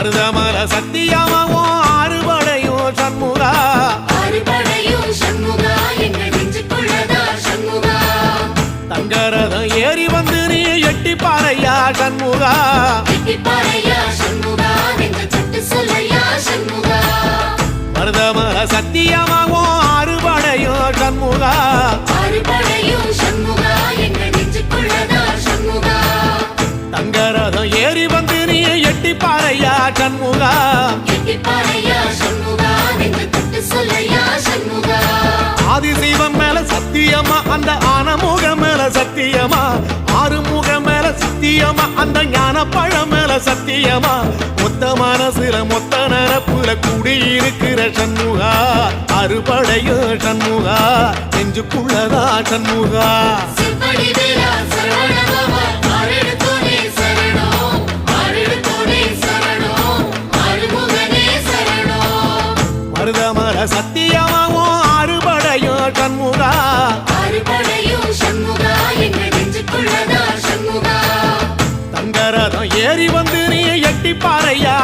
மருதமல சத்தியமாவும் ஆறுபடையும் சண்முகா ஆறுபடையும் சண்முகா எங்க நெஞ்சுக்குள்ளதா சண்முகா தங்கரதம் ஏறி வந்து நீ எட்டி பாறையா சண்முகா எட்டி பாறையா சண்முகா எங்க சட்டு சொல்லையா சண்முகா மருதமல சத்தியமாவும் ஆறுபடையும் சண்முகா ஆறுபடையும் சண்முகா எங்க நெஞ்சுக்குள்ளதா சண்முகா தங்கரதம் ஏறி வந்து நீ எட்டி பாறையா சண்முகா எட்டி பாறையா சண்முகா எங்க சட்டு சொல்லையா சண்முகா ஆதிசைவம் மேல சத்தியமா அந்த ஆனமுகம் மேல சத்தியமா ஆறுமுகம் மேல சத்தியமா அந்த ஞான பழம் மேல சத்தியமா மொத்த மனசுல மொத்த நரப்புல குடியிருக்கிற சண்முகா அறுபடையும் சண்முகா நெஞ்சுக்குள்ளதா சண்முகா சிப்படி வேலா சரவணபவா ஆரெடுத்தோனே சரணம் ஆரெடுத்தோனே சரணம் ஆறுமுகனே சரணம் மருதமல சத்தியமாவும் ஆறுபடையும் சண்முகா ஆறுபடையும் சண்முகா எங்க நெஞ்சுக்குள்ளதா சண்முகா தங்கரதம் ஏறி வந்து நீ எட்டி பாறையா